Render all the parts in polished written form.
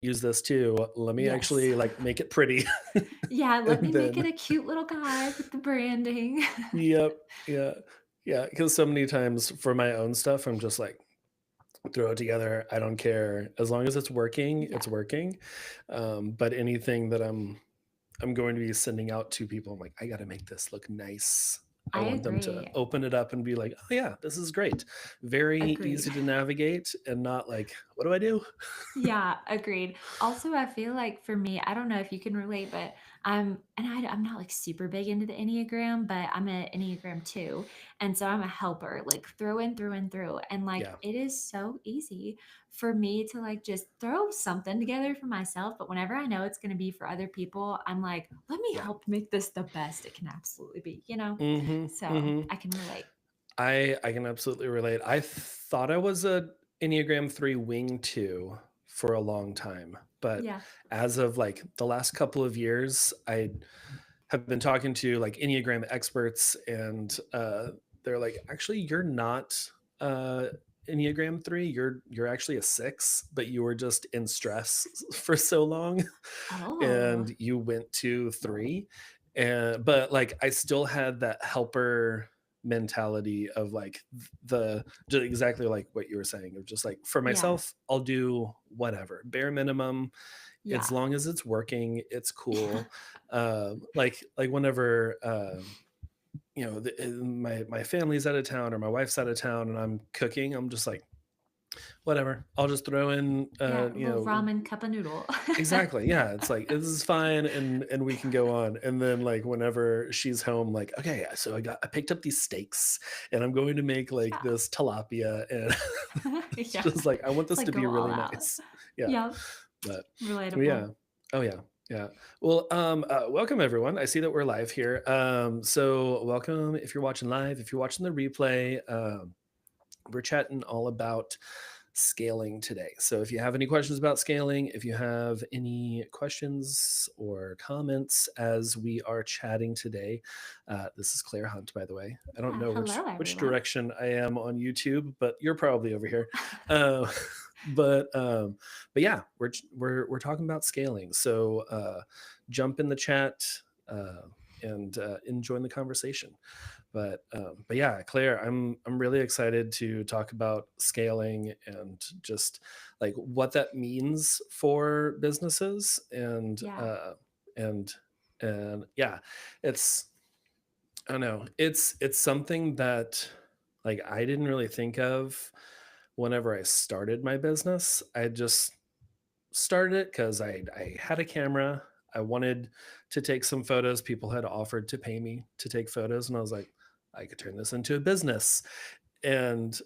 use this too. Let me Yes. actually like make it pretty. Yeah, let me And make it then a cute little guide with the branding. yep, yeah. Yeah, because so many times for my own stuff, I'm just like, throw it together. I don't care. As long as it's working, Yeah, it's working. But anything that I'm going to be sending out to people, I'm like, I gotta make this look nice. I I want them to agree. open it up and be like, oh yeah, this is great. Very Agreed. easy to navigate and not like, what do I do? Yeah, agreed. Also, I feel like for me, I don't know if you can relate, but I'm not like super big into the Enneagram, but I'm an Enneagram 2. And so I'm a helper, like through and through and through. And like Yeah, it is so easy for me to like just throw something together for myself. But whenever I know it's going to be for other people, I'm like, let me yeah. help make this the best it can absolutely be, you know? Mm-hmm. So Mm-hmm. I can relate. I can absolutely relate. I thought I was a Enneagram 3 wing 2 for a long time, but Yeah. as of like the last couple of years, I have been talking to like Enneagram experts and they're like, actually you're not uh Enneagram 3, you're actually a 6, but you were just in stress for so long Oh, and you went to 3. And but like I still had that helper mentality of like the just exactly like what you were saying of just like for yeah. myself, I'll do whatever, bare minimum, as Yeah. long as it's working, it's cool. Like whenever my family's out of town or my wife's out of town and I'm cooking, I'm just like whatever. I'll just throw in Yeah, a little ramen cup of noodle. exactly. Yeah, it's like this is fine and we can go on. And then like whenever she's home, like, okay, so I picked up these steaks and I'm going to make like Yeah. this tilapia and it's Yeah. just like I want It's this like to go be all really out. nice. Yeah. Yep. But Relatable. yeah. Oh yeah. Yeah. Well, welcome everyone. I see that we're live here. So welcome if you're watching live, if you're watching the replay. We're chatting all about scaling today. So if you have any questions about scaling, if you have any questions or comments as we are chatting today, this is Claire Hunt, by the way. I don't Yeah. know Hello, which everyone. direction I am on YouTube, but you're probably over here. Uh, but um, but yeah, we're talking about scaling. So jump in the chat and join the conversation. But yeah, Claire, I'm really excited to talk about scaling and just like what that means for businesses Yeah. and and yeah, it's I don't know, it's something that like I didn't really think of whenever I started my business. I just started it because I had a camera. I wanted to take some photos. People had offered to pay me to take photos, and I was like, I could turn this into a business. And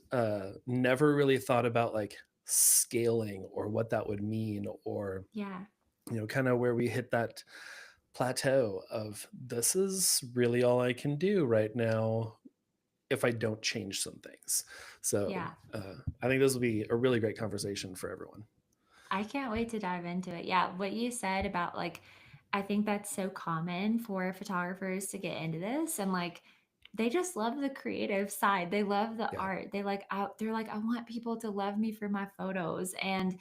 never really thought about like scaling or what that would mean, or Yeah. kind of where we hit that plateau of this is really all I can do right now if I don't change some things. So Yeah. I think this will be a really great conversation for everyone. I can't wait to dive into it. Yeah, what you said about like I think that's so common for photographers to get into this and like they just love the creative side. They love the Yeah. art. They're like I want people to love me for my photos and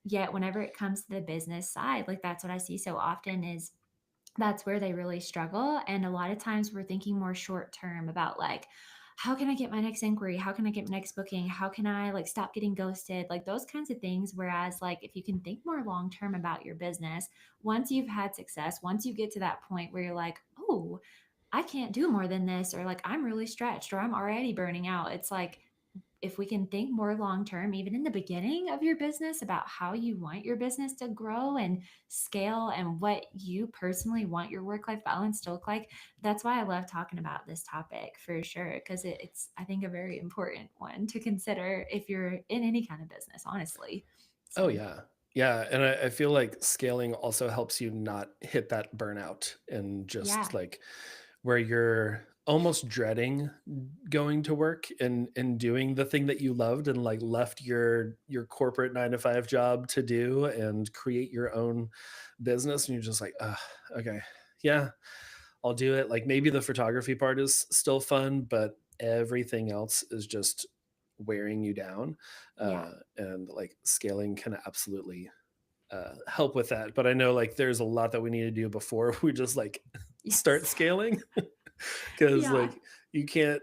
yet whenever it comes to the business side, like that's what I see so often is that's where they really struggle. And a lot of times we're thinking more short term about like, how can I get my next inquiry? How can I get my next booking? How can I like stop getting ghosted? Like those kinds of things. Whereas, like, if you can think more long term about your business, once you've had success, once you get to that point where you're like, oh, I can't do more than this, or like I'm really stretched, or I'm already burning out, it's like if we can think more long term, even in the beginning of your business, about how you want your business to grow and scale and what you personally want your work life balance to look like, that's why I love talking about this topic for sure. Because it's, I think, a very important one to consider if you're in any kind of business, honestly. Oh So, yeah. Yeah. And I feel like scaling also helps you not hit that burnout and just yeah, like where you're almost dreading going to work and doing the thing that you loved and like left your corporate 9 to 5 job to do and create your own business. And you're just like, okay, yeah, I'll do it. Like maybe the photography part is still fun, but everything else is just wearing you down. yeah. And like scaling can absolutely help with that. But I know like there's a lot that we need to do before we just like start Yes. scaling, because Yeah. like you can't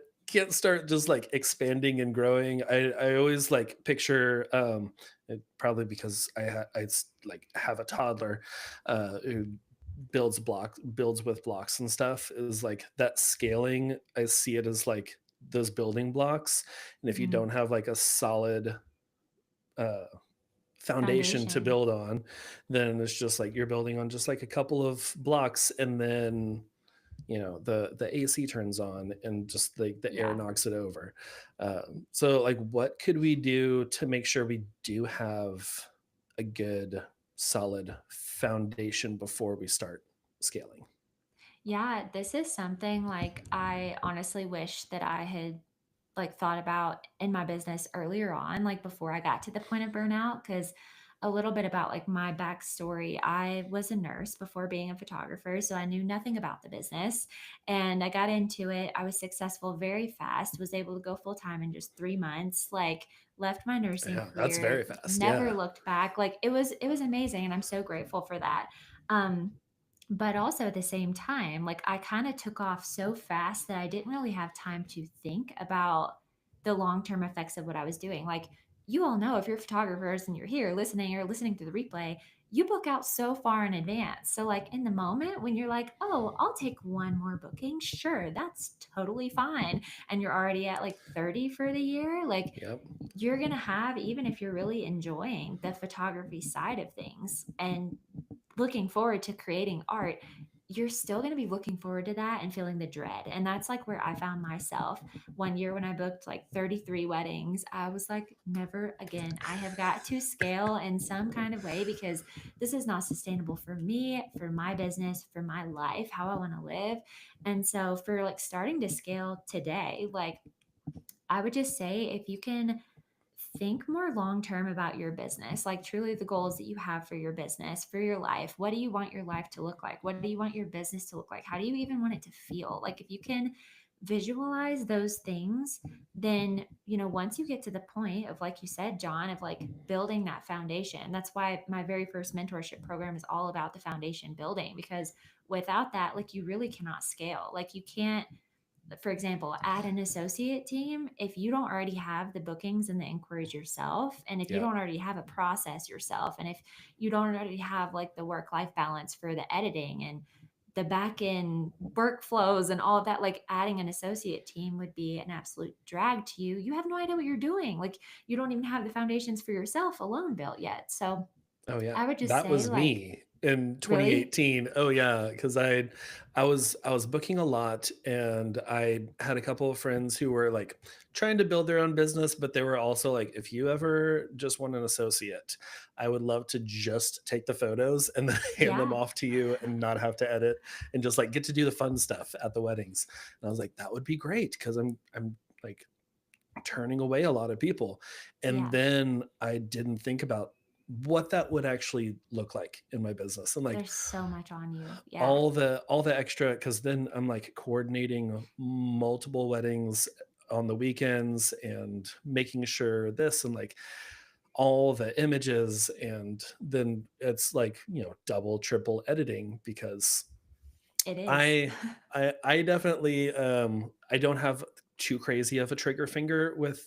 start just like expanding and growing. I always like picture probably because like have a toddler who builds with blocks and stuff, is like that scaling. I see it as like those building blocks, and if you Mhm. don't have like a solid uh foundation to Foundation. build on, then it's just like you're building on just like a couple of blocks, and then the AC turns on and just like the air Yeah. knocks it over. So like, what could we do to make sure we do have a good solid foundation before we start scaling? Yeah, this is something like I honestly wish that I had like thought about in my business earlier on, like before I got to the point of burnout. Cause a little bit about like my backstory. I was a nurse before being a photographer, so I knew nothing about the business. And I got into it. I was successful very fast, was able to go full time in just 3 months, like left my nursing Yeah, that's very career, fast. never Yeah. looked back. Like it was amazing. And I'm so grateful for that. Um, but also at the same time, like I kind of took off so fast that I didn't really have time to think about the long-term effects of what I was doing. Like you all know if you're photographers and you're here listening or listening to the replay, you book out so far in advance. So like in the moment when you're like, "Oh, I'll take one more booking." Sure, that's totally fine. And you're already at like 30 for the year, like Yep. you're going to have, even if you're really enjoying the photography side of things and looking forward to creating art, you're still going to be looking forward to that and feeling the dread. And that's like where I found myself one year when I booked like 33 weddings. I was like, never again. I have got to scale in some kind of way because this is not sustainable for me, for my business, for my life, how I want to live. And so for like starting to scale today, like I would just say if you can think more long term about your business, like truly the goals that you have for your business, for your life. What do you want your life to look like? What do you want your business to look like? How do you even want it to feel? Like if you can visualize those things, then, once you get to the point of, like you said, John, of like building that foundation, that's why my very first mentorship program is all about the foundation building, because without that, like you really cannot scale. Like you can't, for example, add an associate team if you don't already have the bookings and the inquiries yourself, and if you Yep. don't already have a process yourself, and if you don't already have like the work life balance for the editing and the back end workflows and all of that, like adding an associate team would be an absolute drag to you. You have no idea what you're doing. Like you don't even have the foundations for yourself alone built yet. So Oh yeah, I would just that say, was like, me in really? 2018. Oh yeah, because I was booking a lot, and I had a couple of friends who were like trying to build their own business, but they were also like, if you ever just want an associate, I would love to just take the photos and then hand them Yeah. off to you and not have to edit, and just like get to do the fun stuff at the weddings. And I was like, that would be great because I'm like turning away a lot of people. And Yeah. then I didn't think about what that would actually look like in my business, and like There's so much on you. Yeah. all the extra, because then I'm like coordinating multiple weddings on the weekends and making sure this, and like all the images, and then it's like double triple editing, because It is. I I definitely I don't have too crazy of a trigger finger with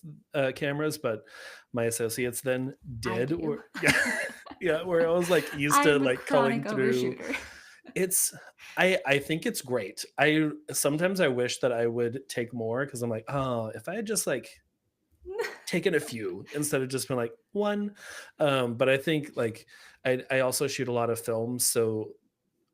cameras, but my associates then I did. do. Yeah, yeah, where I was like used to I'm a like culling chronic through. overshooter. It's I think it's great. I sometimes I wish that I would take more, because I'm like, oh, if I had just like taken a few instead of just been like one. But I think like I also shoot a lot of films, so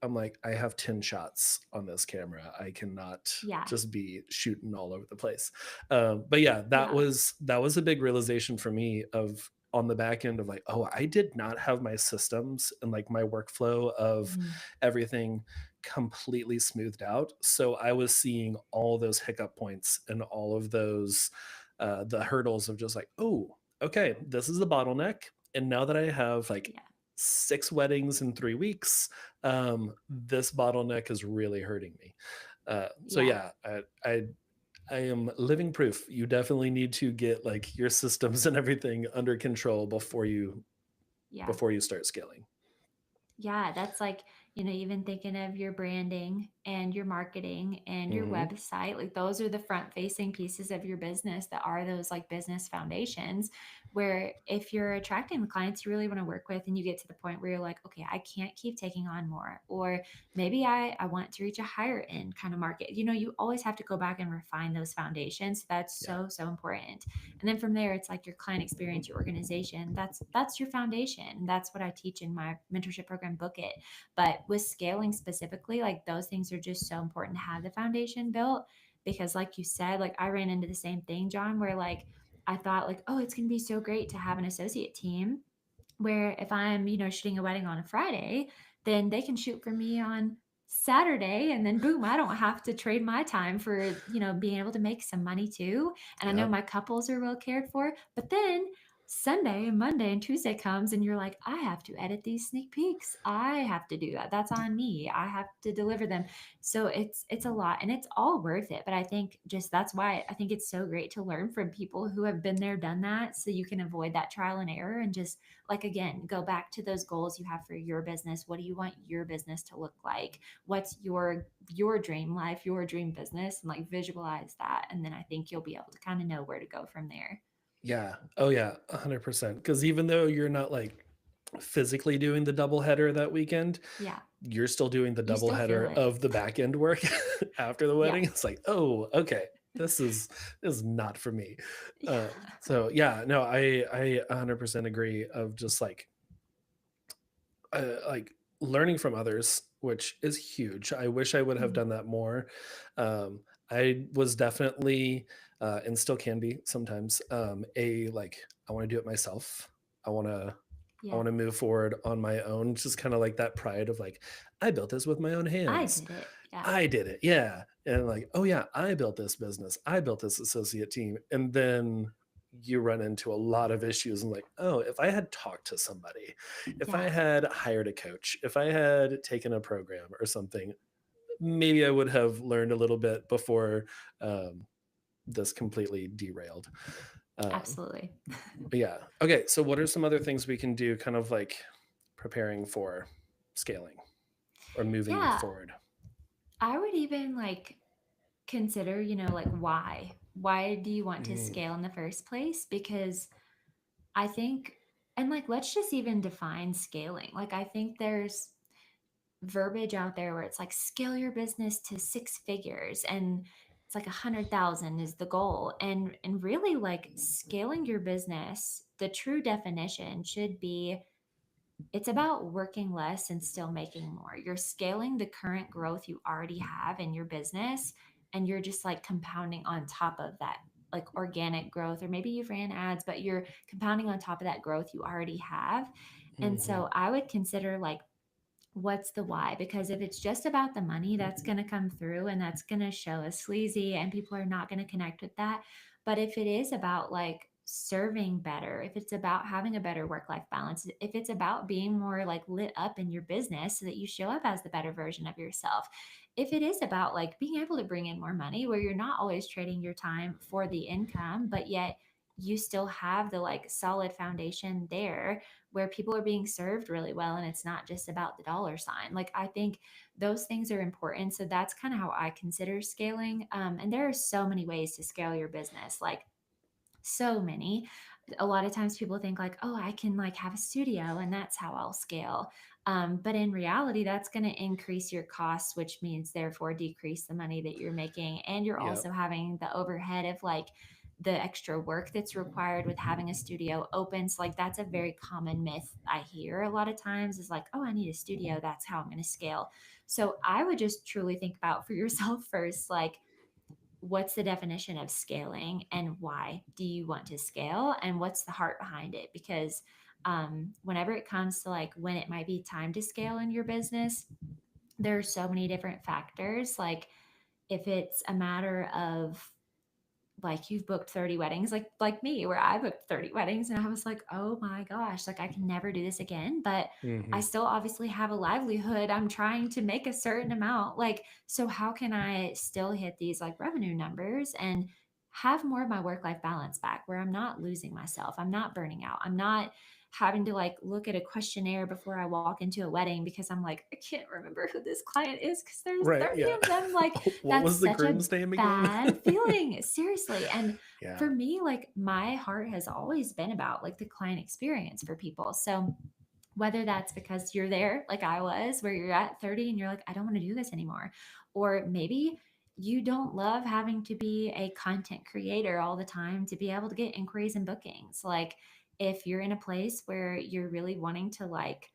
I'm like, I have 10 shots on this camera. I cannot Yeah. just be shooting all over the place. But yeah, that Yeah. was a big realization for me of on the back end of like, oh, I did not have my systems and like my workflow of Mhm. everything completely smoothed out. So I was seeing all those hiccup points and all of those the hurdles of just like, oh, okay, this is the bottleneck. And now that I have like Yeah. 6 weddings in 3 weeks, this bottleneck is really hurting me. So Yeah. yeah, I am living proof. You definitely need to get like your systems and everything under control Yeah. before you start scaling. Yeah, that's like, even thinking of your branding and your marketing and your Hmm. website, like those are the front facing pieces of your business that are those like business foundations. Where if you're attracting the clients you really want to work with and you get to the point where you're like, okay, I can't keep taking on more, or maybe I want to reach a higher end kind of market, you always have to go back and refine those foundations. That's Yeah. so, so important. And then from there, it's like your client experience, your organization. That's your foundation. That's what I teach in my mentorship program, Book It. But with scaling specifically, like those things are just so important to have the foundation built. Because like you said, like I ran into the same thing, John, where like I thought like, oh, it's gonna be so great to have an associate team where if I'm, shooting a wedding on a Friday, then they can shoot for me on Saturday and then boom, I don't have to trade my time for, being able to make some money too. And I know Yep. my couples are well cared for, but then Sunday and Monday and Tuesday comes and you're like, I have to edit these sneak peeks. I have to do that. That's on me. I have to deliver them. So it's a lot and it's all worth it. But I think just that's why I think it's so great to learn from people who have been there, done that, so you can avoid that trial and error and just like again go back to those goals you have for your business. What do you want your business to look like? What's your dream life, your dream business, and like visualize that, and then I think you'll be able to kind of know where to go from there. Yeah. Oh yeah, 100%. Because even though you're not like physically doing the double header that weekend, Yeah, you're still doing the you double still feel header it. of the back end work after the Yeah. wedding. It's like, oh, okay, this is not for me. Yeah. So yeah, no, I 100% agree. Of just like learning from others, which is huge. I wish I would have Mhm. done that more. I was definitely, and still can be sometimes, a like I want to do it myself. I want to I Yeah, want to move forward on my own. Just kind of like that pride of like, I built this with my own I hands. did it. Yeah. I did it. Yeah. And like, oh yeah, I built this business. I built this associate team. And then you run into a lot of issues and like, oh, if I had talked to somebody, if I Yeah. had hired a coach, if I had taken a program or something, maybe I would have learned a little bit before um, this completely derailed. Um, Absolutely. but yeah. Okay. So, what are some other things we can do, kind of like preparing for scaling or moving Yeah, forward? I would even like consider, like why do you want to Mm, scale in the first place? Because I think, and like, let's just even define scaling. Like, I think there's verbiage out there where it's like scale your business to six figures and it's like 100,000 is the goal. And really like scaling your business, the true definition should be it's about working less and still making more. You're scaling the current growth you already have in your business and you're just like compounding on top of that like organic growth, or maybe you've ran ads but you're compounding on top of that growth you already have. And mhm. so I would consider like what's the why? Because if it's just about the money, that's going to come through and that's going to show as sleazy and people are not going to connect with that. But if it is about like serving better, if it's about having a better work life balance, if it's about being more like lit up in your business so that you show up as the better version of yourself, if it is about like being able to bring in more money where you're not always trading your time for the income, but yet you still have the like solid foundation there where people are being served really well and it's not just about the dollar sign. Like I think those things are important. So that's kind of how I consider scaling. And there are so many ways to scale your business, like so many. A lot of times people think like, oh, I can like have a studio and that's how I'll scale. But in reality, that's going to increase your costs, which means therefore decrease the money that you're making. And you're Yeah. also having the overhead of like the extra work that's required with having a studio open. So like that's a very common myth I hear a lot of times is like, oh, I need a studio. That's how I'm going to scale. So I would just truly think about for yourself first, like, what's the definition of scaling and why do you want to scale and what's the heart behind it? Because whenever it comes to like when it might be time to scale in your business, there are so many different factors. Like if it's a matter of like you've booked 30 weddings, like me, where I booked 30 weddings and I was like, oh my gosh, like I can never do this again. But I Hmm. still obviously have a livelihood. I'm trying to make a certain amount. Like, so how can I still hit these like revenue numbers and have more of my work life balance back where I'm not losing myself? I'm not burning out. I'm not having to like look at a questionnaire before I walk into a wedding because I'm like, I can't remember who this client is because there's Right, 30 yeah. of them. Like, What that's was the such a groom's name again? bad feeling, seriously. And Yeah. for me, like, my heart has always been about like the client experience for people. So whether that's because you're there like I was, where you're at 30 and you're like, I don't want to do this anymore, or maybe you don't love having to be a content creator all the time to be able to get inquiries and bookings. Like, if you're in a place where you're really wanting to like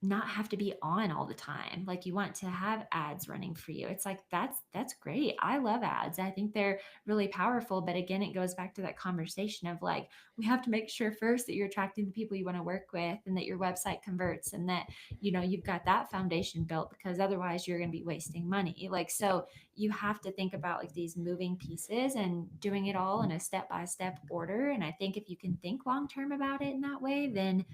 not have to be on all the time. Like, you want to have ads running for you. It's like that's great. I love ads. I think they're really powerful, but again, it goes back to that conversation of like, we have to make sure first that you're attracting the people you want to work with and that your website converts and that you've got that foundation built, because otherwise you're going to be wasting money. Like, so you have to think about like these moving pieces and doing it all in a step by step order. And I think if you can think long term about it in that way, then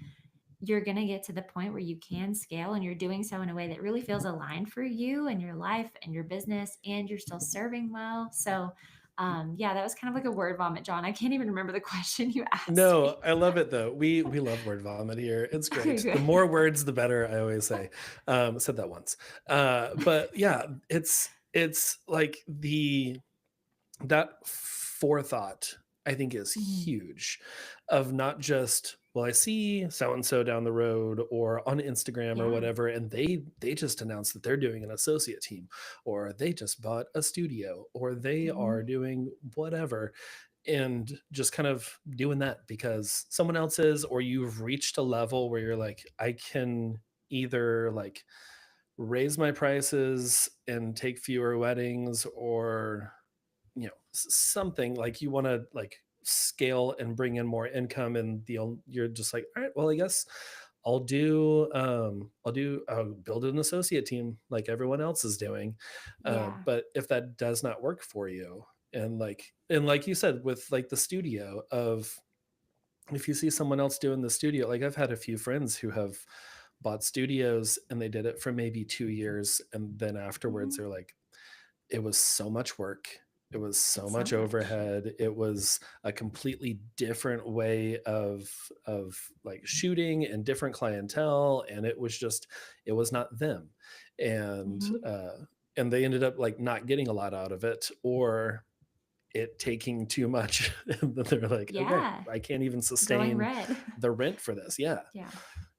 you're going to get to the point where you can scale and you're doing so in a way that really feels aligned for you and your life and your business, and you're still serving well. So, yeah, that was kind of like a word vomit, John. I can't even remember the question you asked No, me. I love it though. We love word vomit here. It's Okay, great. The good. more words, the better, I always say. Said that once. But yeah, it's like that forethought, I think, is Mhm. huge, of not just, well, I see so and so down the road or on Instagram or Yeah. whatever, and they just announced that they're doing an associate team, or they just bought a studio, or they are Mhm. doing whatever, and just kind of doing that because someone else is, or you've reached a level where you're like, I can either like raise my prices and take fewer weddings, or something like you want to like scale and bring in more income, and you're just like, all right, well, I guess I'll build an associate team like everyone else is doing. Yeah. But if that does not work for you, and like you said with like the studio, of if you see someone else doing the studio, like I've had a few friends who have bought studios and they did it for maybe 2 years, and then afterwards Mhm. they're like, it was so much work. It was so It's so much much. overhead. It was a completely different way of like shooting and different clientele, and it was not them. And Mhm. and they ended up like not getting a lot out of it, or it taking too much. And then they're like, okay, Yeah. I can't even Going sustain red. the rent for this. Yeah. Yeah.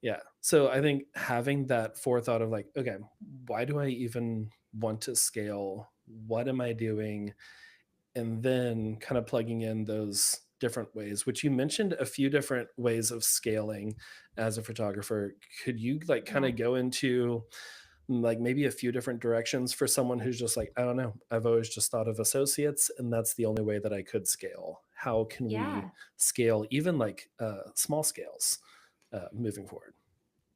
Yeah. So I think having that forethought of like, okay, why do I even want to scale? What am I doing? And then kind of plugging in those different ways, which you mentioned a few different ways of scaling as a photographer. Could you like kind Yeah. of go into like maybe a few different directions for someone who's just like, I don't know, I've always just thought of associates and that's the only way that I could scale. How can we Yeah. scale even like small scales moving forward?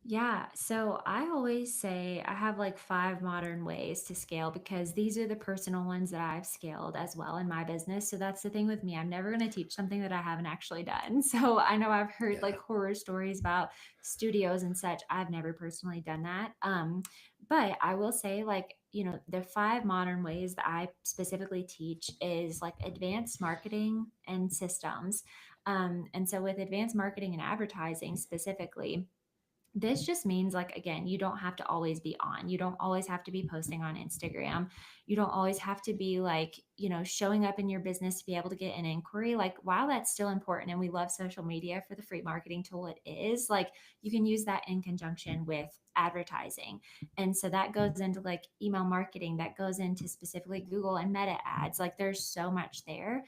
Yeah. So I always say I have like five modern ways to scale because these are the personal ones that I've scaled as well in my business. So that's the thing with me. I'm never going to teach something that I haven't actually done. So I know I've heard like Yeah. horror stories about studios and such. I've never personally done that. But I will say, like, the five modern ways that I specifically teach is like advanced marketing and systems. And so with advanced marketing and advertising specifically, this just means, like, again, you don't have to always be on. You don't always have to be posting on Instagram. You don't always have to be like, showing up in your business to be able to get an inquiry. Like, while that's still important and we love social media for the free marketing tool it is, like, you can use that in conjunction with advertising. And so that goes into like email marketing, that goes into specifically Google and Meta ads. Like, there's so much there.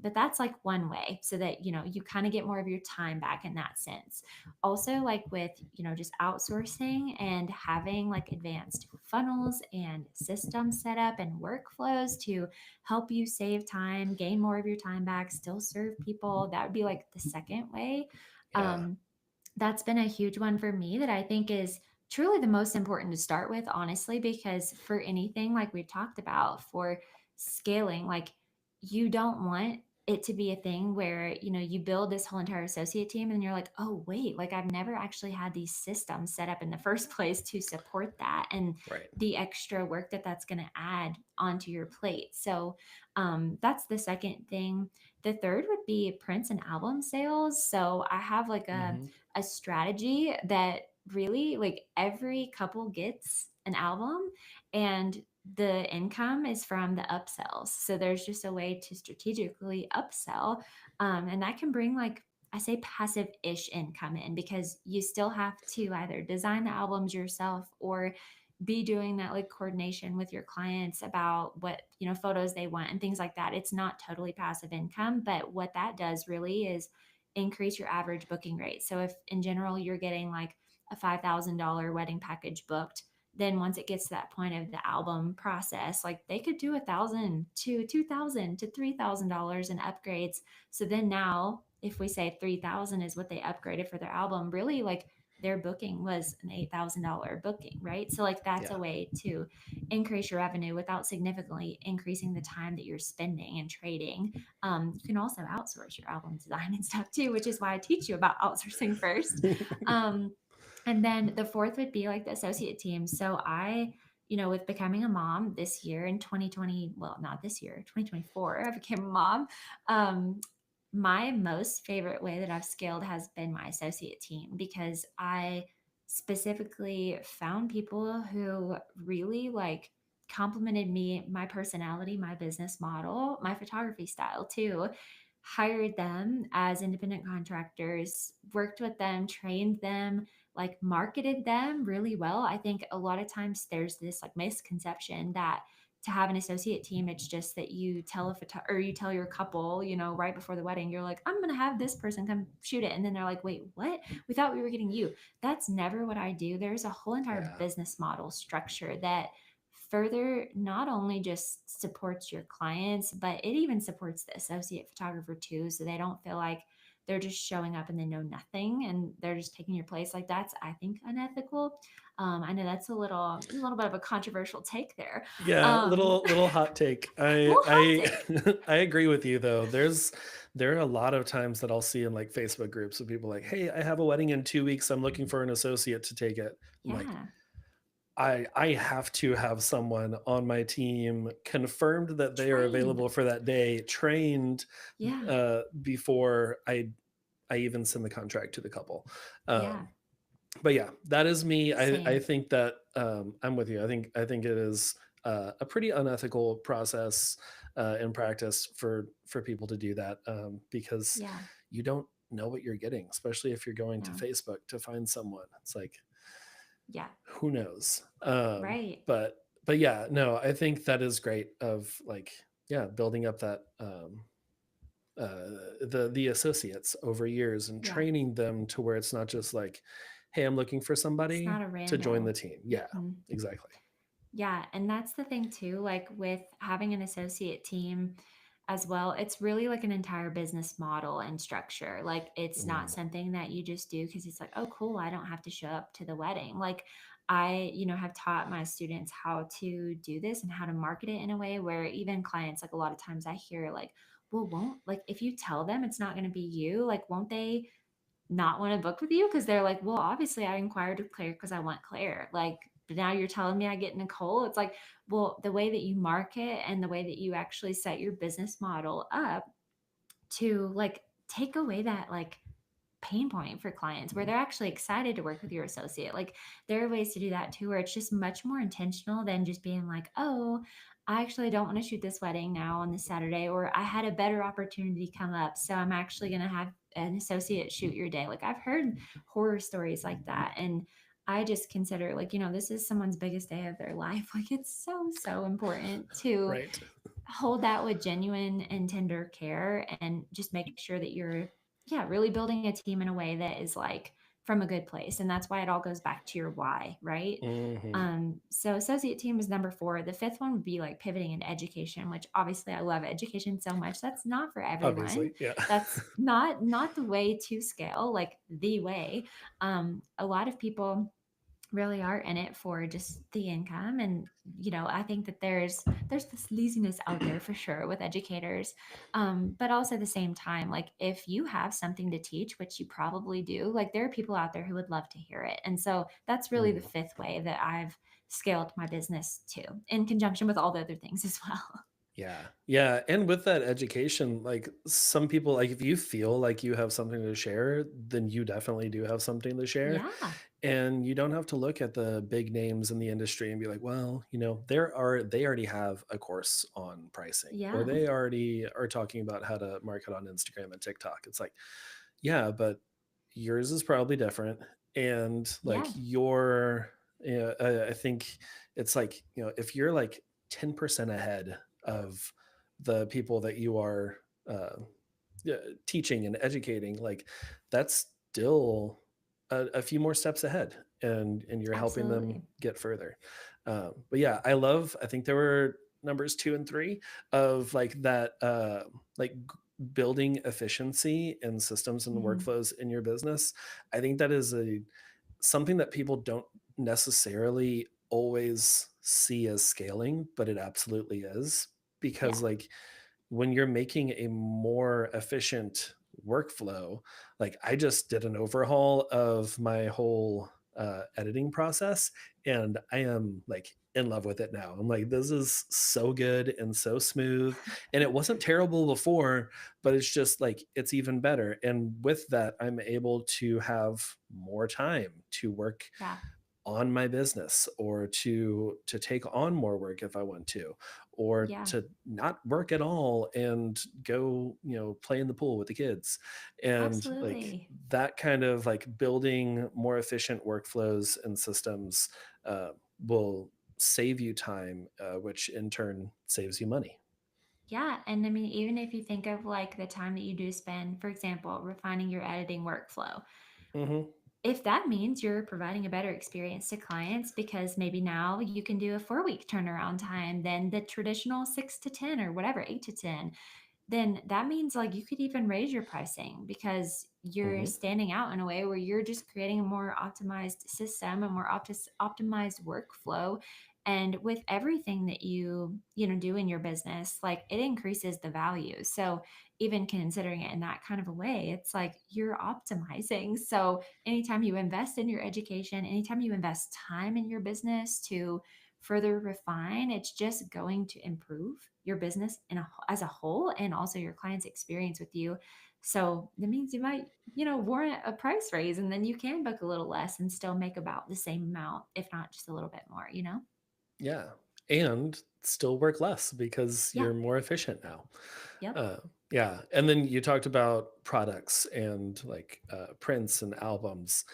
But that's like one way so that, you kind of get more of your time back in that sense. Also, like with just outsourcing and having like advanced funnels and systems set up and workflows to help you save time, gain more of your time back, still serve people, that would be like the second way. Yeah. um, that's been a huge one for me that I think is truly the most important to start with, honestly, because for anything like we talked about for scaling, like, you don't want it to be a thing where, you build this whole entire associate team and you're like, oh, wait, like I've never actually had these systems set up in the first place to support that. And Right. the extra work that that's going to add onto your plate. So that's the second thing. The third would be prints and album sales. So I have like Mhm. a strategy that really like every couple gets an album, and the income is from the upsells. So there's just a way to strategically upsell. And that can bring like, I say passive ish income in, because you still have to either design the albums yourself or be doing that like coordination with your clients about what, photos they want and things like that. It's not totally passive income, but what that does really is increase your average booking rate. So if in general you're getting like a $5,000 wedding package booked, then once it gets to that point of the album process, like they could do 1,000 to 2,000 to $3,000 in upgrades. So then now, if we say 3,000 is what they upgraded for their album, really like their booking was an $8,000 booking, right? So like that's a Yeah. way to increase your revenue without significantly increasing the time that you're spending and trading. You can also outsource your album design and stuff too, which is why I teach you about outsourcing first. Um, and then the fourth would be like the associate team. So with becoming a mom this year in 2020, well, not this year, 2024, I became a mom. Um, my most favorite way that I've scaled has been my associate team, because I specifically found people who really like complimented me, my personality, my business model, my photography style too, hired them as independent contractors, worked with them, trained them, like marketed them really well. I think a lot of times there's this like misconception that to have an associate team, it's just that you tell or you tell your couple, right before the wedding, you're like, I'm going to have this person come shoot it. And then they're like, wait, what? We thought we were getting you. That's never what I do. There's a whole entire Yeah. business model structure that further not only just supports your clients, but it even supports the associate photographer too. So they don't feel like they're just showing up and they know nothing and they're just taking your place. Like that's, I think, unethical. I know that's a little bit of a controversial take there. Yeah, Um, little hot take. I little hot I take. I agree with you though. There are a lot of times that I'll see in like Facebook groups of people like, "Hey, I have a wedding in 2 weeks. I'm looking for an associate to take it." I'm like, Yeah. I have to have someone on my team confirmed that they are Trained. available for that day, trained Yeah. before I even send the contract to the couple. Yeah. Um, but yeah, that is me. I Same. think that I'm with you. I think it is a pretty unethical process in practice for people to do that because Yeah. you don't know what you're getting, especially if you're going to No. Facebook to find someone. It's like Yeah. who knows? Right. But yeah, no, I think that is great. Of like yeah, building up that the associates over years and Yeah. training them to where it's not just like, hey, I'm looking for It's somebody not a to join rando. the team. Yeah, Mhm. exactly. Yeah, and that's the thing too, like with having an associate team as well, it's really like an entire business model and structure. Like it's not Mm, something that you just do because it's like, oh cool, I don't have to show up to the wedding. Like I, have taught my students how to do this and how to market it in a way where even clients, like a lot of times I hear like, well, won't like if you tell them it's not going to be you, like won't they not want to book with you? Because they're like, well, obviously I inquired with Claire because I want Claire. Like, but now you're telling me I get Nicole. It's like, well, the way that you market and the way that you actually set your business model up to like take away that like pain point for clients where they're actually excited to work with your associate. Like there are ways to do that too, where it's just much more intentional than just being like, oh, I actually don't want to shoot this wedding now on this Saturday, or I had a better opportunity come up. So I'm actually going to have an associate shoot your day. Like I've heard horror stories like that. And I just consider like, this is someone's biggest day of their life. Like it's so, so important to right. hold that with genuine and tender care and just make sure that you're yeah really building a team in a way that is like from a good place, and that's why it all goes back to your why, right? Hmm. So associate team is number four. The fifth one would be like pivoting into education, which obviously I love education so much. That's not for everyone. Obviously, yeah. That's not the way to scale, like the way. A lot of people really are in it for just the income. And I think that there's this laziness out there for sure with educators. But also at the same time, like if you have something to teach, which you probably do, like there are people out there who would love to hear it. And so that's really the Mm. fifth way that I've scaled my business to, in conjunction with all the other things as well. Yeah. Yeah, and with that education, like, some people like, if you feel like you have something to share, then you definitely do have something to share, Yeah. and you don't have to look at the big names in the industry and be like, "Well, they already have a course on pricing, or Yeah. they already are talking about how to market on Instagram and TikTok." It's like, "Yeah, but yours is probably different, and, like, Yeah. I think it's like, if you're, like, 10% ahead of the people that you are, uh, teaching and educating, like, that's still a few more steps ahead, and you're helping them Absolutely. get further. But yeah, I think there were numbers 2 and 3 of, like, that, like, building efficiency and systems and Mhm. workflows in your business. I think that is a something that people don't necessarily always see as scaling, but it absolutely is, because, Yeah. like, when you're making a more efficient workflow, like, I just did an overhaul of my whole editing process, and I am, like, in love with it now. I'm like, this is so good and so smooth. And it wasn't terrible before, but it's just like, it's even better. And with that, I'm able to have more time to work Yeah. on my business, or to take on more work if I want to, or Yeah. to not work at all and go, play in the pool with the kids. And, like, Absolutely. that kind of, like, building more efficient workflows and systems uh, will save you time, which in turn saves you money. Yeah. And I mean, even if you think of like the time that you do spend, for example, refining your editing workflow, Hmm. if that means you're providing a better experience to clients because maybe now you can do a 4 week turnaround time than the traditional 6 to 10 or whatever, 8 to 10, then that means like you could even raise your pricing because you're Hmm. standing out in a way where you're just creating a more optimized system, a more optimized workflow. And with everything that you do in your business, like it increases the value. So even considering it in that kind of a way, it's like you're optimizing. So anytime you invest in your education, anytime you invest time in your business to further refine, it's just going to improve your business as a whole and also your client's experience with you. So that means you might, warrant a price raise and then you can book a little less and still make about the same amount, if not just a little bit more. Yeah, and still work less because Yeah. you're more efficient now. Yep. Uh, yeah, and then you talked about products and, like, prints and albums.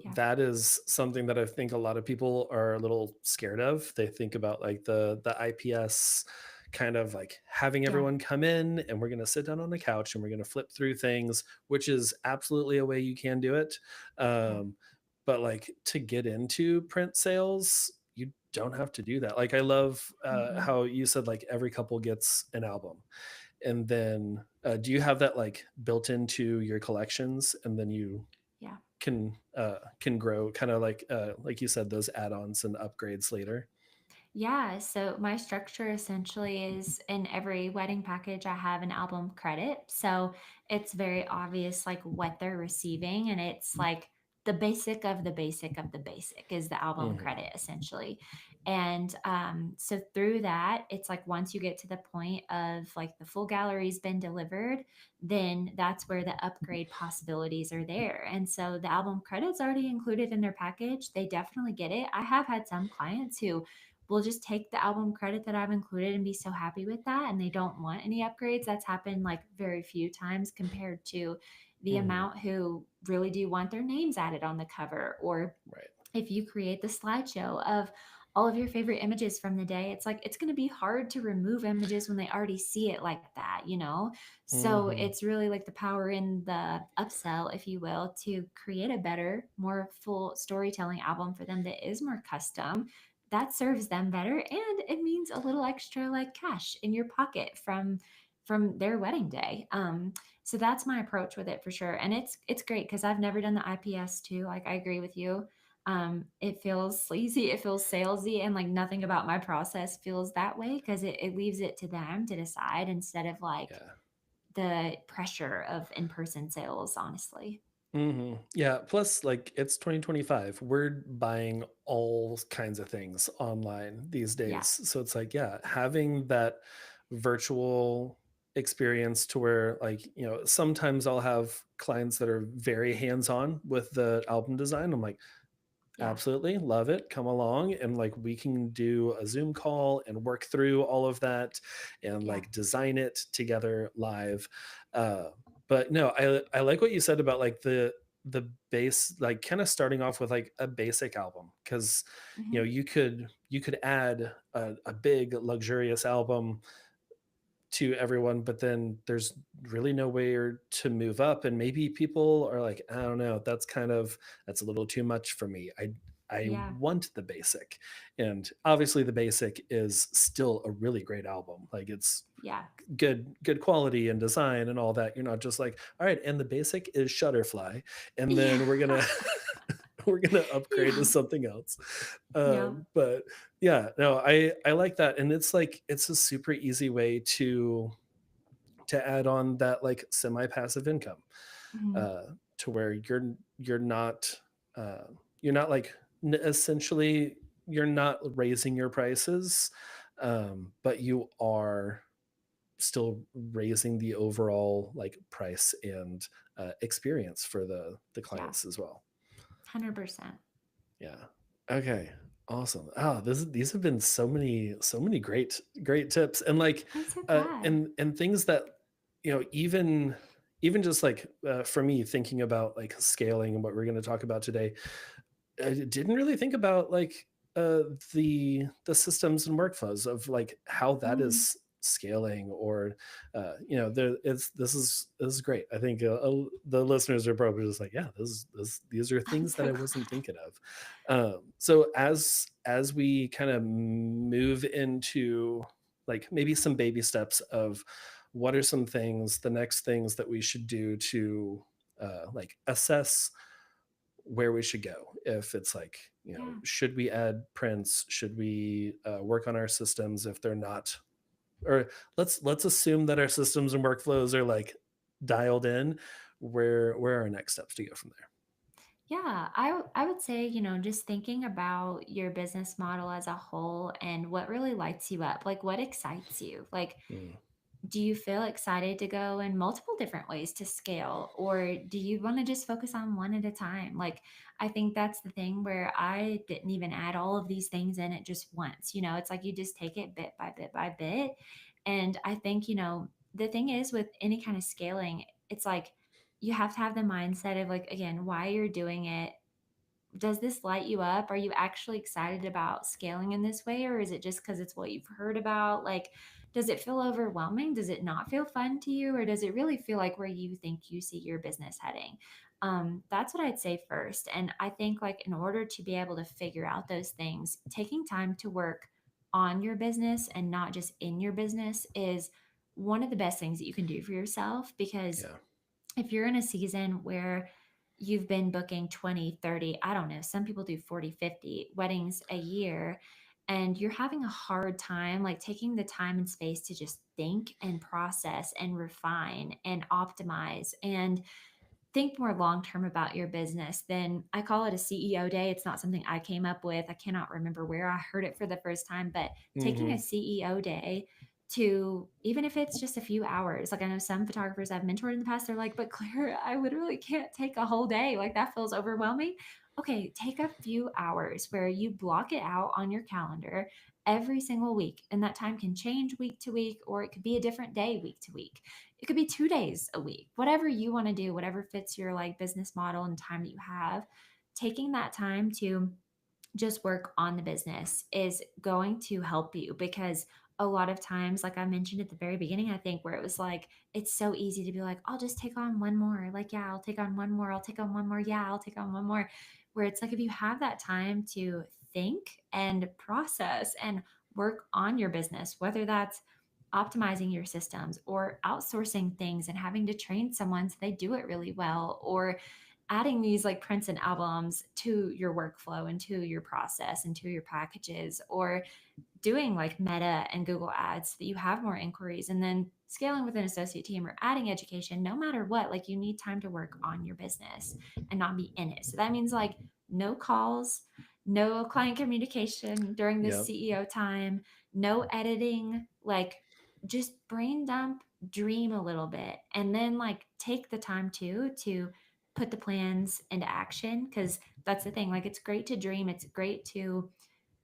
Yeah. That is something that I think a lot of people are a little scared of. They think about, like, the IPS, kind of like having Yeah. everyone come in and we're going to sit down on the couch and we're going to flip through things, which is absolutely a way you can do it. Yeah. Um, but, like, to get into print sales, you don't have to do that. Like, I love Hmm. how you said, like, every couple gets an album. And then, do you have that, like, built into your collections, and then you Yeah. can grow, kind of like you said, those add-ons and upgrades later? Yeah, so my structure essentially is in every wedding package, I have an album credit. So it's very obvious like what they're receiving. And it's like the basic of the basic of the basic is the album Mhm. credit essentially. And so through that, it's like once you get to the point of like the full gallery's been delivered, then that's where the upgrade possibilities are there. And so the album credit's already included in their package. They definitely get it. I have had some clients who will just take the album credit that I've included and be so happy with that. And they don't want any upgrades. That's happened like very few times compared to the Mhm. amount who really do want their names added on the cover. Or Right. if you create the slideshow of all of your favorite images from the day, it's like it's going to be hard to remove images when they already see it like that. So Mhm. it's really like the power in the upsell, if you will, to create a better, more full storytelling album for them that is more custom, that serves them better, and it means a little extra like cash in your pocket from their wedding day. So that's my approach with it for sure, and it's great because I've never done the IPS too. Like I agree with you. It feels sleazy, it feels salesy, and like nothing about my process feels that way because it leaves it to them to decide instead of like Yeah. the pressure of in-person sales, honestly. Yeah. Plus, like, it's 2025. We're buying all kinds of things online these Yeah. days. So it's like, yeah, having that virtual experience to where, like, sometimes I'll have clients that are very hands on with the album design. I'm like, Yeah. absolutely, love it. Come along and like we can do a Zoom call and work through all of that and Yeah. like design it together live. Uh, but no, I like what you said about like the base, like kind of starting off with like a basic album because Mhm. you could add a big luxurious album to everyone, but then there's really nowhere to move up. And maybe people are like, I don't know, that's a little too much for me. I Yeah. want the basic. And obviously the basic is still a really great album. Like it's Yeah. good quality and design and all that. You're not just like, all right, and the basic is Shutterfly, and Yeah. then we're gonna we're gonna upgrade to Yeah. something else. Yeah. But yeah, no, I like that, and it's like it's a super easy way to add on that like semi-passive income, Mhm. uh, to where you're not uh, you're not like essentially you're not raising your prices, but you are still raising the overall like price and experience for the Yeah. clients as well. 100%. Yeah. Okay. Awesome. Oh, these have been so many great tips and like I'm so glad. and things that even just like for me thinking about like scaling and what we're going to talk about today, I didn't really think about like the systems and workflows of like how that Mm. is scaling or there it's this is great. I think the listeners are probably just like, yeah, these are I'm things that so I wasn't glad. thinking of. So as we kind of move into like maybe some baby steps of what are some things, the next things that we should do to like assess where we should go, if it's like, Yeah. should we add prints, should we work on our systems if they're not, or let's assume that our systems and workflows are like dialed in, where are our next steps to go from Yeah, I would say, just thinking about your business model as a whole and what really lights you up, like what excites you. Like, there? do you feel excited to go in multiple different ways to scale, or do you want to just focus on one at a time? Like, I think that's the thing where I didn't even add all of these things in it just once. It's like you just take it bit by bit by bit. And I think, the thing is with any kind of scaling, it's like you have to have the mindset of like, again, why you're doing it. Does this light you up? Are you actually excited about scaling in this way, or is it just because it's what you've heard about? Like, does it feel overwhelming? Does it not feel fun to you, or does it really feel like where you think you see your business heading? That's what I'd say first. And I think, like, in order to be able to figure out those things, taking time to work on your business and not just in your business is one of the best things that you can do for yourself because Yeah. if you're in a season where you've been booking 20, 30, I don't know, some people do 40, 50 weddings a year, and you're having a hard time like taking the time and space to just think and process and refine and optimize and think more long term about your business, then I call it a CEO day. It's not something I came up with. I cannot remember where I heard it for the first time, but taking a Hmm. CEO day to, even if it's just a few hours, like I know some photographers I've mentored in the past, they're like, but Claire, I literally can't take a whole day. Like that feels overwhelming. Okay, take a few hours where you block it out on your calendar every single week. And that time can change week to week, or it could be a different day week to week. It could be 2 days a week, whatever you want to do, whatever fits your like business model and time that you have. Taking that time to just work on the business is going to help you because a lot of times, like I mentioned at the very beginning, I think where it was like, it's so easy to be like, I'll just take on one more. Like, yeah, I'll take on one more. I'll take on one more. Yeah, I'll take on one more. Where it's like, if you have that time to think and process and work on your business, whether that's optimizing your systems or outsourcing things and having to train someone so they do it really well, or adding these like prints and albums to your workflow and to your process and to your packages, or doing like Meta and Google Ads so that you have more inquiries, and then scaling with an associate team or adding education. No matter what, like you need time to work on your business and not be in it. So that means like no calls, no client communication during the Yep. CEO time, no editing, like just brain dump, dream a little bit, and then like take the time to put the plans into action. Because that's the thing, like it's great to dream, it's great to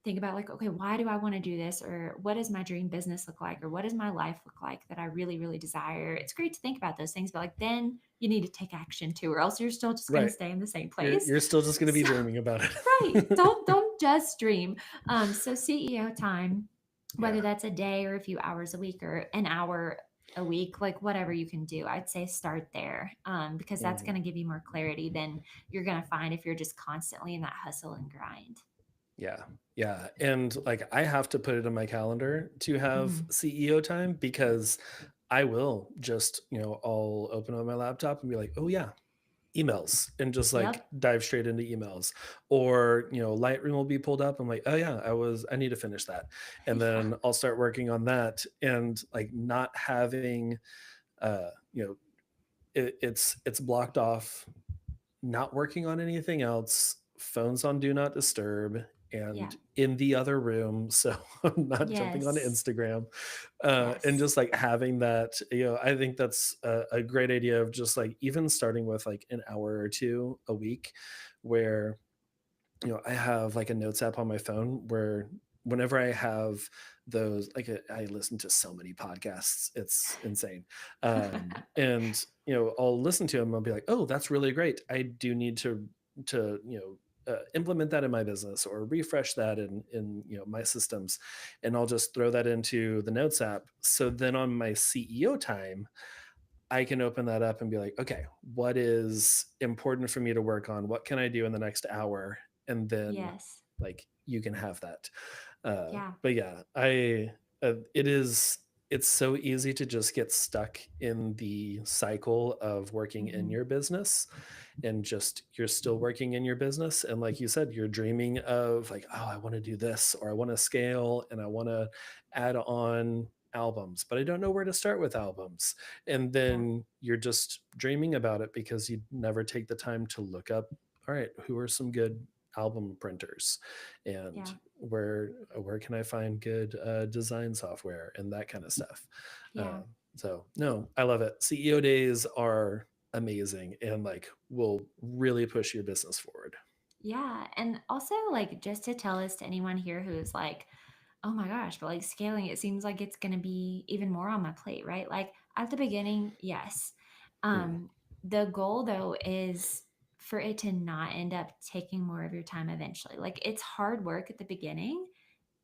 think about like, okay, why do I want to do this, or what does my dream business look like, or what does my life look like that I really really desire. It's great to think about those things, but like then you need to take action too, or else you're still just going to Right. stay in the same You're place. you're still just going to be So dreaming about right, it. don't just dream. So CEO time, whether Yeah. that's a day or a few hours a week or an hour a week, like whatever you can do, I'd say start there, because that's Mhm. going to give you more clarity than you're going to find if you're just constantly in that hustle and grind. Yeah. Yeah. And like I have to put it in my calendar to have Mhm. CEO time because I will just, I'll open up my laptop and be like, oh yeah, emails, and just like Yep. dive straight into emails. Or, Lightroom will be pulled up. I'm like, oh yeah, I need to finish that. And Yeah. then I'll start working on that, and like not having uh, you know, it's blocked off, not working on anything else, phones on do not disturb, Yeah. and in the other room, so I'm not jumping on Yes. Instagram, and Yes. just like having that, I think that's a great idea of just like even starting with like an hour or two a week, where I have like a notes app on my phone where whenever I have those, like I listen to so many podcasts, it's insane. And I'll listen to them. I'll be like, oh, that's really great. I do need to implement that in my business or refresh that in my systems, and I'll just throw that into the notes app. So then on my CEO time, I can open that up and be like, okay, what is important for me to work on? What can I do in the next hour? And then Yes. like you can have that. Yeah. But yeah, it's so easy to just get stuck in the cycle of working in Mhm. your business, and just you're still working in your business. And like you said, you're dreaming of like, oh, I want to do this, or I want to scale, and I want to add on albums, but I don't know where to start with albums. And Yeah. then you're just dreaming about it because you never take the time to look up, all right, who are some good album printers, and Yeah. where can I find good design software and that kind of stuff. Yeah. uh, so no, I love it. CEO days are amazing and like will really push your business forward. Yeah. And also, like, just to tell this to anyone here who's like, oh my gosh, but like scaling, it seems like it's going to be even more on my plate, right? Like at the beginning, yes. Mm, Um, the goal though is for it to not end up taking more of your time eventually. Like it's hard work at the beginning,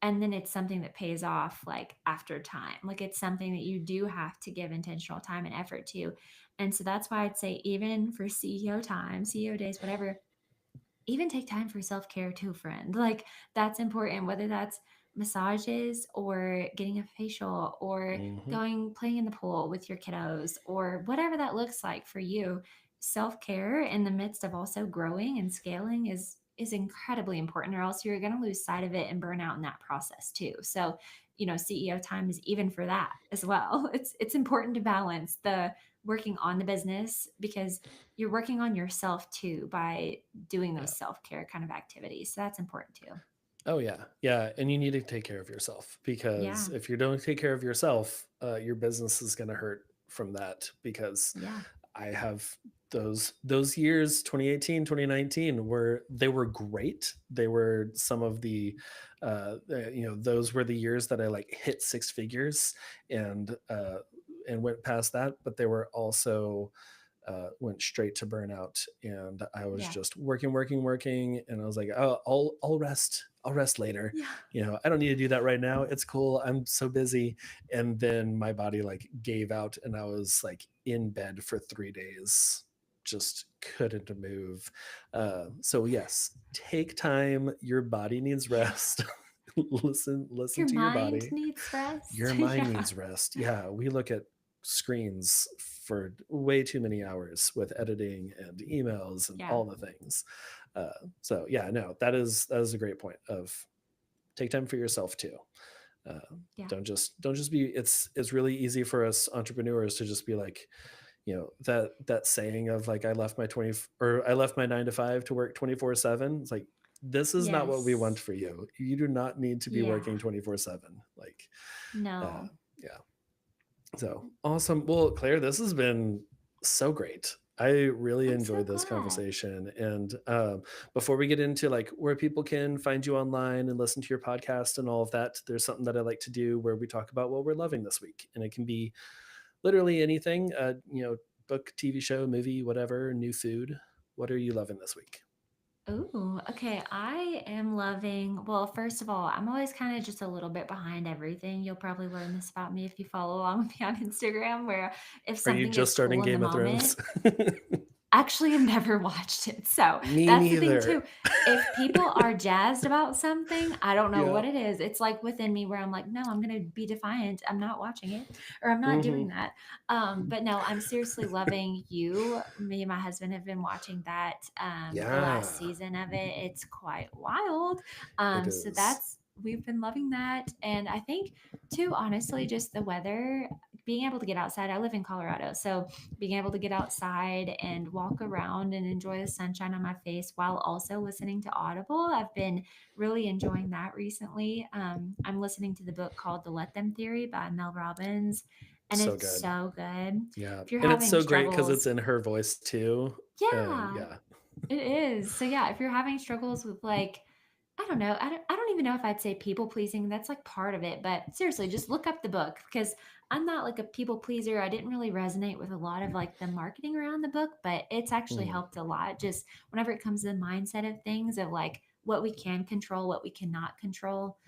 and then it's something that pays off like after time. Like it's something that you do have to give intentional time and effort to. And so that's why I'd say, even for CEO time, CEO days, whatever, even take time for self-care too, friend. Like that's important, whether that's massages or getting a facial or mhm. going playing in the pool with your kiddos or whatever that looks like for you. Self-care in the midst of also growing and scaling is incredibly important, or else you're going to lose sight of it and burn out in that process too. So, CEO time is even for that as well. It's important to balance the working on the business, because you're working on yourself too by doing Yeah. those self-care kind of activities. So that's important too. Oh yeah, yeah, and you need to take care of yourself, because Yeah. if you don't take care of yourself, your business is going to hurt from that. Because Yeah. I have those years, 2018, 2019, where they were great. They were some of those were the years that I like hit six figures, and went past that. But they were also went straight to burnout, and I was Yeah. just working, working, working, and I was like, oh, I'll rest. I'll rest later. Yeah. I don't need to do that right now. It's cool. I'm so busy. And then my body like gave out, and I was like in bed for 3 days, just couldn't move. So yes, take time. Your body needs Yes. rest. Listen Your to your mind body. needs Your rest. mind Yeah. needs rest. Yeah, we look at screens for way too many hours with editing and emails and Yeah. all the things. Uh, so yeah, no, that is a great point of take time for yourself too. Uh, Yeah. don't just be. It's really easy for us entrepreneurs to just be like, that saying of like, I left my 9 to 5 to work 24/7. It's like, this is not what we want Yes. for you. You do not need to be Yeah. working 24/7. Like, uh, No. yeah. So awesome. Well, Claire, this has been so great. I really I'm so enjoyed this glad. conversation. And before we get into like where people can find you online and listen to your podcast and all of that, there's something that I like to do where we talk about what we're loving this week, and it can be literally anything. Book, TV show, movie, whatever, new food. What are you loving this week? Ooh, okay. I am loving, well, first of all, I'm always kind of just a little bit behind everything. You'll probably learn this about me if you follow along with me on Instagram, where if Are you something just is starting cool in the Game of moment, Thrones? actually, I've never watched it. So Me that's the thing neither. too. If people are jazzed about something, I don't know Yeah. what it is. It's like within me where I'm like, no, I'm going to be defiant. I'm not watching it or I'm not Hmm. doing that. But no, I'm seriously loving You. Me and my husband have been watching that, the last Yeah, season of it. It's quite wild. it So is. we've been loving that. And I think too, honestly, just the weather, being able to get outside. I live in Colorado. So being able to get outside and walk around and enjoy the sunshine on my face while also listening to Audible. I've been really enjoying that recently. I'm listening to the book called The Let Them Theory by Mel Robbins, and So it's good. so good. Yeah. If you're And it's having so great because it's struggles, in her voice too. And yeah, yeah. it is. So yeah, if you're having struggles with like, I don't know, I don't even know if I'd say people pleasing. That's like part of it, but seriously, just look up the book because I'm not like a people pleaser. I didn't really resonate with a lot of like the marketing around the book, but it's actually Mm, helped a lot. Just whenever it comes to the mindset of things of like what we can control, what we cannot control.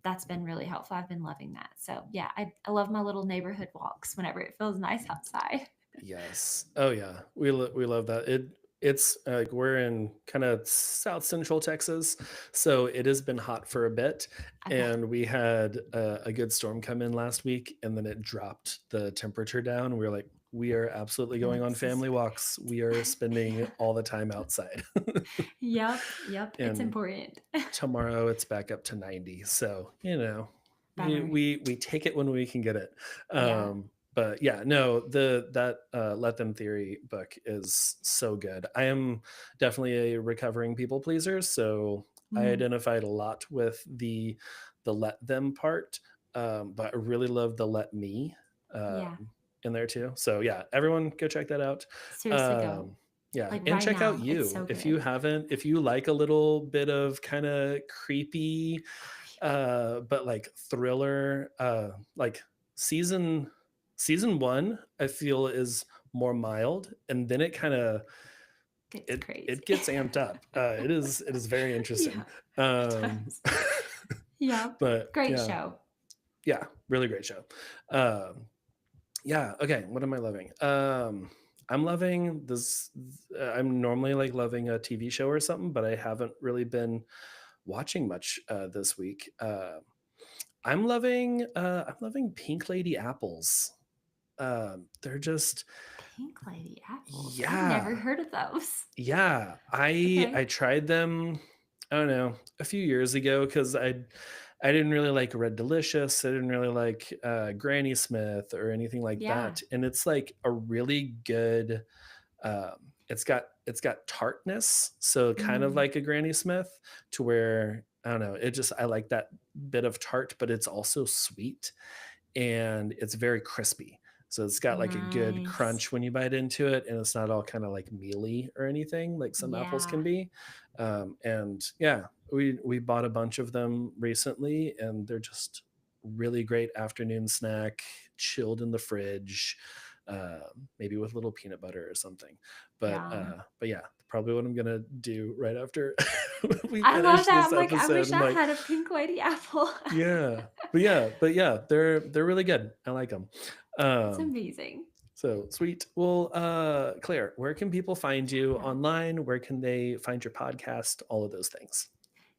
That's been really helpful. I've been loving that. So yeah, I love my little neighborhood walks whenever it feels nice outside. yes. Oh yeah. We love that. It's like we're in kind of South Central Texas, so it has been hot for a bit, Okay. and we had a good storm come in last week, and then it dropped the temperature down. We were like, we are absolutely You're going like, on this is family walks. We are spending all the time outside. yep, yep, it's And important. tomorrow it's back up to 90. So, we Bummer. we we take it when we can get it. Yeah. But yeah, no, the that Let Them Theory book is so good. I am definitely a recovering people pleaser, so I Mm, identified a lot with the let them part. But I really love the let me yeah. in there too. So yeah, everyone go check that out. Seriously, go. Um, yeah, Like and right check out now, it's You so if you good. haven't, if you like a little bit of kind of creepy, but like thriller, like season season one, I feel is more mild, and then it kind of It's it crazy. gets amped up. It is very interesting. Yeah, it Um, does. Yep. but Great yeah, show. yeah, really great show. Um, Yeah. Okay. What am I loving? I'm loving this. I'm normally like loving a TV show or something, but I haven't really been watching much this week. I'm loving Pink Lady apples. They're just Pink Lady apples. I've never yeah, heard of those. yeah. I Okay. tried them. I don't know, a few years ago because I didn't really like Red Delicious. I didn't really like Granny Smith or anything like Yeah. that. And it's like a really good. It's got tartness, so kind of Mm, like a Granny Smith, to where I don't know. I like that bit of tart, but it's also sweet and it's very crispy. So it's got like a good nice. crunch when you bite into it, and it's not all kind of like mealy or anything like some apples Yeah. can be. And yeah, we bought a bunch of them recently, and they're just really great afternoon snack, chilled in the fridge, maybe with a little peanut butter or something. Yum. But yeah, probably what I'm gonna do right after we I love finish that. this I'm like, I episode. wish I'm I like, had a Pink Lady apple. yeah, they're really good. I like them. It's Um, amazing. so sweet. Well, Claire, where can people find you Yeah. online? Where can they find your podcast? All of those things.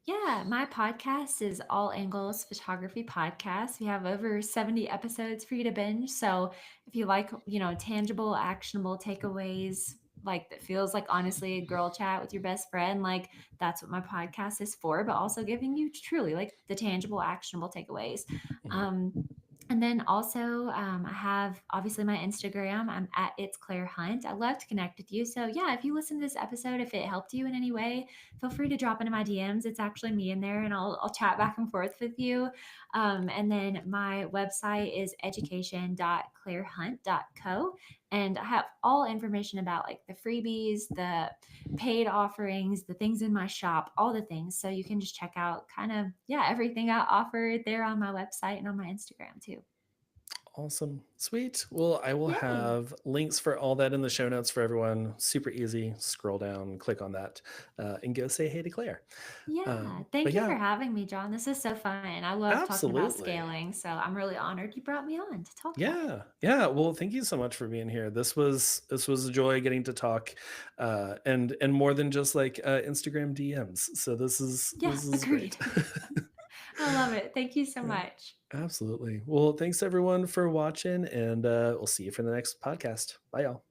Yeah, my podcast is All Angles Photography Podcast. We have over 70 episodes for you to binge. So if you like, tangible, actionable takeaways, like that feels like honestly a girl chat with your best friend, like that's what my podcast is for, but also giving you truly like the tangible, actionable takeaways. Mhm. Um, and then also, I have obviously my Instagram. I'm at It's Claire Hunt. I love to connect with you. So, yeah, if you listen to this episode, if it helped you in any way, feel free to drop into my DMs. It's actually me in there, and I'll chat back and forth with you. And then my website is education.clairehunt.co, and I have all information about like the freebies, the paid offerings, the things in my shop, all the things. So you can just check out kind of everything I offer there on my website and on my Instagram too. Awesome. Sweet. Well, I will Yay! have links for all that in the show notes for everyone. Super easy. Scroll down, click on that, and go say hey to Claire. Yeah, But thank you yeah, for having me, John. This is so fun. I love talking about absolutely. scaling, so I'm really honored you brought me on to talk about it. Yeah. Yeah. Well, thank you so much for being here. This was a joy getting to talk, and more than just like Instagram DMs. So Yeah, this is great. agreed. I love it. Thank you so Yeah, much. absolutely. Well, thanks everyone for watching, and we'll see you for the next podcast. Bye, y'all.